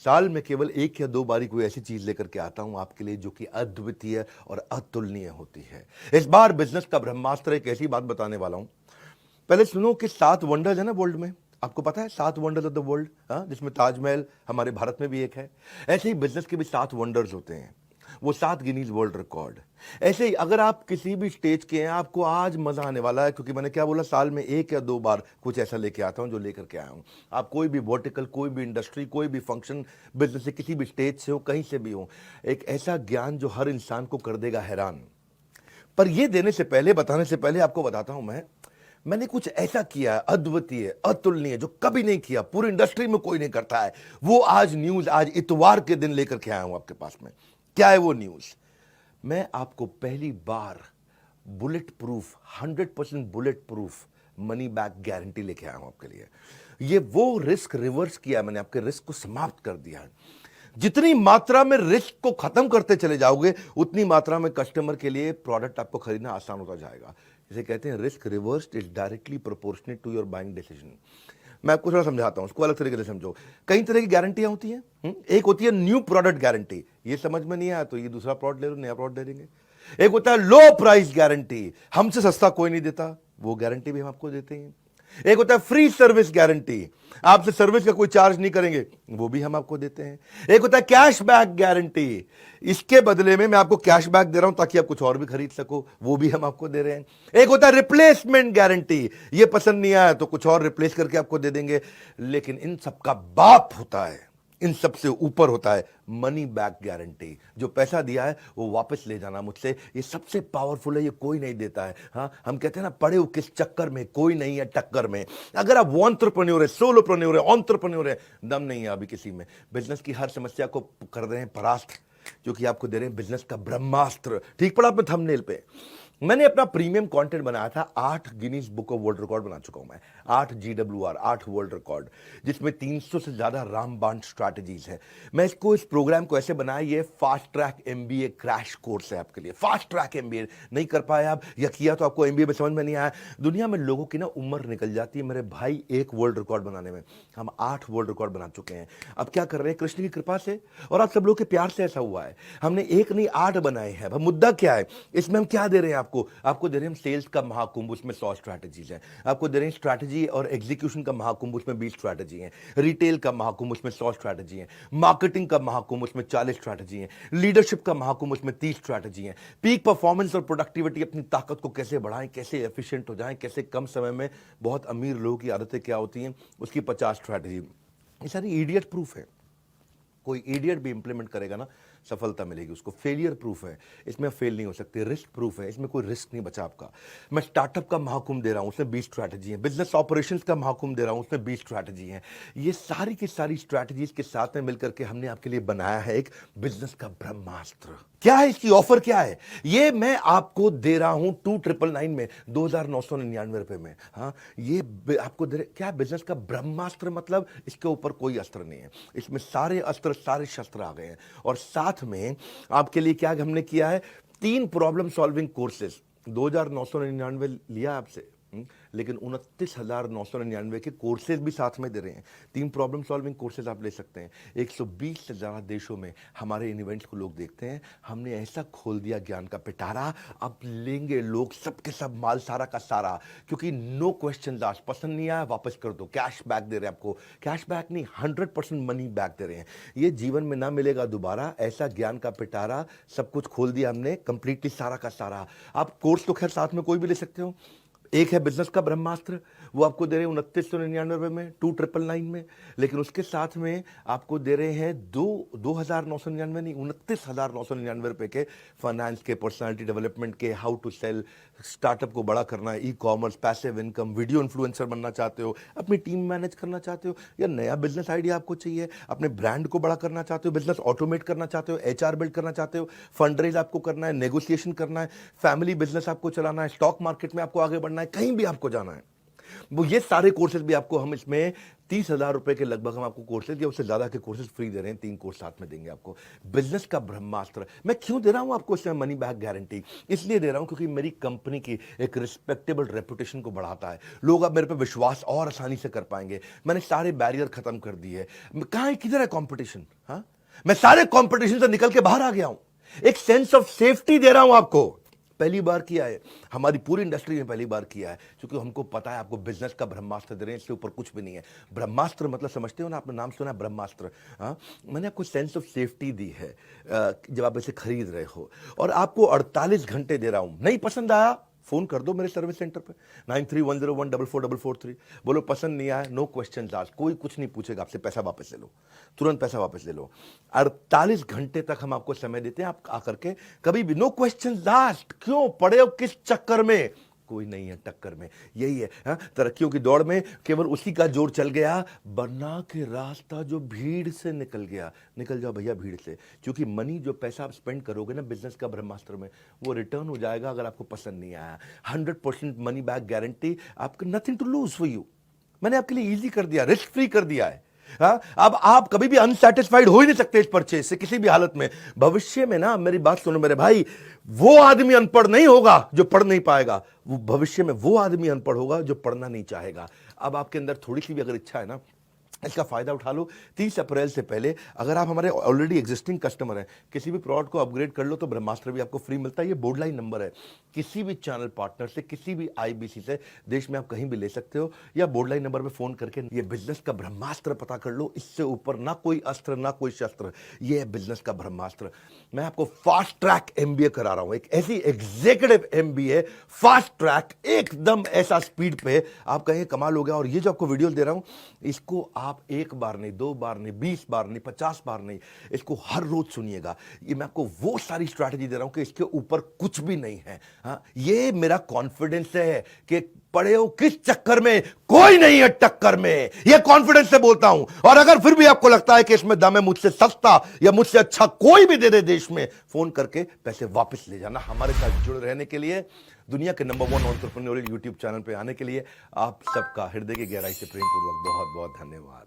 साल में केवल एक या दो बारी कोई ऐसी चीज लेकर के आता हूं आपके लिए जो कि अद्वितीय और अतुलनीय होती है। इस बार बिजनेस का ब्रह्मास्त्र एक ऐसी बात बताने वाला हूं। पहले सुनो कि 7 वंडर्स है ना वर्ल्ड में। आपको पता है 7 वंडर्स ऑफ द वर्ल्ड, जिसमें ताजमहल हमारे भारत में भी एक है। ऐसे ही बिजनेस के भी 7 वंडर्स होते हैं, वो 7 गिनीज वर्ल्ड रिकॉर्ड। ऐसे ही अगर आप किसी भी स्टेज के हैं, आपको आज मजा आने वाला है, क्योंकि मैंने क्या बोला, साल में एक या दो बार कुछ ऐसा लेके आता हूं जो लेकर के आया हूं। आप कोई भी वर्टिकल, कोई भी इंडस्ट्री, कोई भी फंक्शन, बिजनेस से, किसी भी स्टेज से हो, कहीं से भी हो, एक ऐसा ज्ञान जो हर इंसान को कर देगा हैरान। पर ये देने से पहले, बताने से पहले आपको बताता हूं मैंने कुछ ऐसा किया है अद्वितीय, अतुलनीय, जो कभी नहीं किया, पूरी इंडस्ट्री में कोई नहीं करता है। वो आज न्यूज, आज इतवार के दिन लेकर के आया हूं आपके पास में। क्या है वो न्यूज? मैं आपको पहली बार bullet proof, 100% bullet proof money back guarantee लेके आया हूं आपके लिए। ये वो रिस्क रिवर्स किया, मैंने आपके रिस्क को समाप्त कर दिया है। जितनी मात्रा में रिस्क को खत्म करते चले जाओगे, उतनी मात्रा में कस्टमर के लिए प्रोडक्ट आपको खरीदना आसान होता जाएगा। इसे कहते हैं risk reversed is directly proportionate to your buying decision. मैं आपको थोड़ा समझाता हूं, उसको अलग तरीके से समझो। कई तरह की गारंटियां होती हैं। एक होती है न्यू प्रोडक्ट गारंटी, ये समझ में नहीं आया तो ये दूसरा प्रोडक्ट ले लो, नया प्रोडक्ट दे देंगे। एक होता है लो प्राइस गारंटी, हमसे सस्ता कोई नहीं देता, वो गारंटी भी हम आपको देते हैं। एक होता है फ्री सर्विस गारंटी, आपसे सर्विस का कोई चार्ज नहीं करेंगे, वो भी हम आपको देते हैं। एक होता है कैश बैक गारंटी, इसके बदले में मैं आपको कैश बैक दे रहा हूं ताकि आप कुछ और भी खरीद सको, वो भी हम आपको दे रहे हैं। एक होता है रिप्लेसमेंट गारंटी, ये पसंद नहीं आया तो कुछ और रिप्लेस करके आपको दे देंगे। लेकिन इन सबका बाप होता है, इन सबसे ऊपर होता है मनी बैक गारंटी। जो पैसा दिया है वो वापस ले जाना मुझसे, ये सबसे पावरफुल है, ये कोई नहीं देता है। हाँ, हम कहते हैं ना, पड़े हो किस चक्कर में, कोई नहीं है टक्कर में। अगर आप एंटरप्रेन्योर है, सोलोप्रेन्योर है, एंटरप्रेन्योर है, दम नहीं है अभी किसी में। बिजनेस की हर समस्या को कर रहे हैं परास्त, जो कि आपको दे रहे हैं बिजनेस का ब्रह्मास्त्र। ठीक पड़ा आपने थंबनेल पे। मैंने अपना प्रीमियम कंटेंट बनाया था, 8 Guinness book of world record बना चुका हूं मैं, 8 GWR, 8 वर्ल्ड रिकॉर्ड, जिसमें 300 से ज्यादा रामबाण स्ट्रैटेजीज है। मैं इस प्रोग्राम को ऐसे बनाया, ये fast track MBA crash course है आपके लिए। फास्ट ट्रैक MBA नहीं कर पाए आप, या किया तो आपको MBA में समझ में नहीं आया। दुनिया में लोगों की ना उम्र निकल जाती है मेरे भाई एक वर्ल्ड रिकॉर्ड बनाने में। हम 8 वर्ल्ड रिकॉर्ड बना चुके हैं। अब क्या कर रहे हैं, कृष्ण की कृपा से और आप सब लोग के प्यार से ऐसा हुआ है, हमने एक नहीं 8 बनाए हैं। अब मुद्दा क्या है, इसमें हम क्या दे रहे हैं आपको दे रहे हैं हम सेल्स का महाकुंभ, उसमें 100 स्ट्रैटेजीज हैं। आपको दे रहे हैं स्ट्रैटेजी और एग्जीक्यूशन का महाकुंभ, उसमें 20 स्ट्रैटेजी हैं। रिटेल का महाकुंभ, उसमें 100 स्ट्रैटेजी हैं। मार्केटिंग का महाकुंभ, उसमें 40 स्ट्रैटेजी हैं। लीडरशिप का महाकुंभ, उसमें 30 स्ट्रैटेजी हैं। पीक परफॉर्मेंस और प्रोडक्टिविटी, अपनी ताकत को कैसे बढ़ाएं, कैसे एफिशिएंट हो जाएं, कैसे कम समय में, बहुत अमीर लोगों की आदतें क्या होती हैं, उसकी 50 स्ट्रैटेजी। ये सारी इडियट प्रूफ है, कोई इडियट भी इंप्लीमेंट करेगा ना, सफलता मिलेगी उसको। फेलियर प्रूफ है, इसमें फेल नहीं हो सकते। रिस्क प्रूफ है, इसमें कोई रिस्क नहीं बचा आपका। मैं स्टार्टअप का महाकुंभ दे रहा हूं, उसमें 20 स्ट्रैटेजी है। बिजनेस ऑपरेशंस का महाकुंभ दे रहा हूं, उसमें 20 स्ट्रैटेजी है। ये सारी की सारी स्ट्रैटेजीज के साथ में मिलकर के हमने आपके लिए बनाया है एक बिजनेस का ब्रह्मास्त्र। क्या है इसकी ऑफर, क्या है? ये मैं आपको दे रहा हूं 2999 में, 2999 रुपए में। हाँ, ये आपको दे रहे, क्या बिजनेस का ब्रह्मास्त्र मतलब इसके ऊपर कोई अस्त्र नहीं है, इसमें सारे अस्त्र, सारे शस्त्र आ गए हैं। और साथ में आपके लिए क्या हमने किया है, 3 प्रॉब्लम सॉल्विंग कोर्सेज। 2999 लिया आपसे, लेकिन 29,999 के कोर्सेज भी साथ में दे रहे हैं। 3 प्रॉब्लम सॉल्विंग कोर्सेज आप ले सकते हैं। 120 से ज्यादा देशों में हमारे इन इवेंट्स को लोग देखते हैं। हमने ऐसा खोल दिया ज्ञान का पिटारा, अब लेंगे लोग सबके सब माल सारा का सारा, क्योंकि नो क्वेश्चन आस्क्ड, पसंद नहीं आया वापस कर दो, कैश बैक दे रहे हैं आपको। कैश बैक नहीं, 100% मनी बैक दे रहे हैं। ये जीवन में ना मिलेगा दोबारा, ऐसा ज्ञान का पिटारा, सब कुछ खोल दिया हमने कंप्लीटली, सारा का सारा। आप कोर्स तो खैर साथ में कोई भी ले सकते हो। एक है बिजनेस का ब्रह्मास्त्र, वो आपको दे रहे हैं 2999 में, 2999 में। लेकिन उसके साथ में आपको दे रहे हैं 2,999 नहीं, 29,999 रुपए के फाइनेंस के, पर्सनालिटी डेवलपमेंट के, हाउ टू सेल, स्टार्टअप को बड़ा करना है, e-commerce, passive income, video influencer बनना चाहते हो, अपनी टीम मैनेज करना चाहते हो, या नया बिजनेस आइडिया आपको चाहिए, अपने ब्रांड को बड़ा करना चाहते हो, बिजनेस ऑटोमेट करना चाहते हो, HR बिल्ड करना चाहते हो, फंड रेज आपको करना है, नेगोशिएशन करना है, फैमिली बिजनेस आपको चलाना है, स्टॉक मार्केट में आपको आगे बढ़ना है, कहीं भी आपको जाना है, वो ये सारे कोर्सेज भी आपको हम इसमें 30,000 रुपए के लगभग हम आपको कोर्सेज या उससे ज्यादा के कोर्सेज फ्री दे रहे हैं। 3 कोर्स साथ में देंगे आपको। बिजनेस का ब्रह्मास्त्र मैं क्यों दे रहा हूं आपको इसमें मनी बैक गारंटी? इसलिए दे रहा हूं क्योंकि मेरी कंपनी की एक रिस्पेक्टेबल रेपुटेशन को बढ़ाता है। लोग अब मेरे पे विश्वास और आसानी से कर पाएंगे। मैंने सारे बैरियर खत्म कर दिए। कहां है, किधर है कंपटीशन? हाँ, मैं सारे कंपटीशन से निकल के बाहर आ गया हूं। एक सेंस ऑफ सेफ्टी दे रहा हूं आपको। पहली बार किया है, हमारी पूरी इंडस्ट्री में पहली बार किया है, क्योंकि हमको पता है आपको बिजनेस का ब्रह्मास्त्र दे रहे हैं, इससे ऊपर कुछ भी नहीं है। ब्रह्मास्त्र मतलब समझते हो ना, आपने नाम सुना है ब्रह्मास्त्र? हाँ, मैंने आपको सेंस ऑफ सेफ्टी दी है जब आप इसे खरीद रहे हो, और आपको 48 घंटे दे रहा हूं। नहीं पसंद आया, फोन कर दो मेरे सर्विस सेंटर पे 9310144443। बोलो पसंद नहीं आया, नो क्वेश्चन आस्क्ड, कोई कुछ नहीं पूछेगा आपसे, पैसा वापस ले लो, तुरंत पैसा वापस ले लो। 48 घंटे तक हम आपको समय देते हैं, आप आकर के कभी भी, नो क्वेश्चन आस्क्ड। क्यों पड़े हो किस चक्कर में? कोई नहीं है टक्कर में, यही है। हाँ, तरक्कियों की दौड़ में केवल उसी का जोर चल गया, वरना के रास्ता जो भीड़ से निकल गया। निकल जाओ भैया भीड़ से, क्योंकि मनी जो पैसा आप स्पेंड करोगे ना बिजनेस का ब्रह्मास्त्र में, वो रिटर्न हो जाएगा अगर आपको पसंद नहीं आया। 100% मनी बैक गारंटी, आपको nothing to lose for you. मैंने आपके लिए इजी कर दिया, रिस्क फ्री कर दिया है। हाँ, अब आप कभी भी अनसेटिस्फाइड हो ही नहीं सकते इस परचेज से किसी भी हालत में। भविष्य में ना, मेरी बात सुनो मेरे भाई, वो आदमी अनपढ़ नहीं होगा जो पढ़ नहीं पाएगा, वो भविष्य में वो आदमी अनपढ़ होगा जो पढ़ना नहीं चाहेगा। अब आपके अंदर थोड़ी सी भी अगर इच्छा है ना, इसका फायदा उठा लो। 30 अप्रैल से पहले अगर आप हमारे ऑलरेडी एग्जिस्टिंग कस्टमर हैं, किसी भी प्रोडक्ट को अपग्रेड कर लो तो ब्रह्मास्त्र भी आपको फ्री मिलता है। ये बोर्ड लाइन नंबर है, किसी भी चैनल पार्टनर से, किसी भी आईबीसी से देश में आप कहीं भी ले सकते हो, या बोर्ड लाइन नंबर पे फोन करके ये बिजनेस का ब्रह्मास्त्र पता कर लो। इससे ऊपर ना कोई अस्त्र ना कोई शस्त्र, ये है बिजनेस का ब्रह्मास्त्र। मैं आपको फास्ट ट्रैक एमबीए करा रहा हूं, एक ऐसी एग्जीक्यूटिव एमबीए, फास्ट ट्रैक, एकदम ऐसा स्पीड पे आप कहें कमाल हो गया। और ये जो आपको वीडियो दे रहा हूं, इसको आप एक बार नहीं, 2 बार नहीं, 20 बार नहीं, 50 बार नहीं, इसको हर रोज सुनिएगा। ये मैं आपको वो सारी स्ट्रैटेजी दे रहा हूं कि इसके ऊपर कुछ भी नहीं है। हाँ, ये मेरा कॉन्फिडेंस है कि पड़े हो किस चक्कर में, कोई नहीं है टक्कर में, ये कॉन्फिडेंस से बोलता हूं। और अगर फिर भी आपको लगता है कि इसमें दम है, मुझसे सस्ता या मुझसे अच्छा कोई भी दे दे देश में, फोन करके पैसे वापस ले जाना। हमारे साथ जुड़े रहने के लिए, दुनिया के नंबर 1 एंटरप्रेन्योरियल यूट्यूब चैनल पे आने के लिए आप सबका हृदय की गहराई से प्रेम पूर्वक बहुत बहुत धन्यवाद।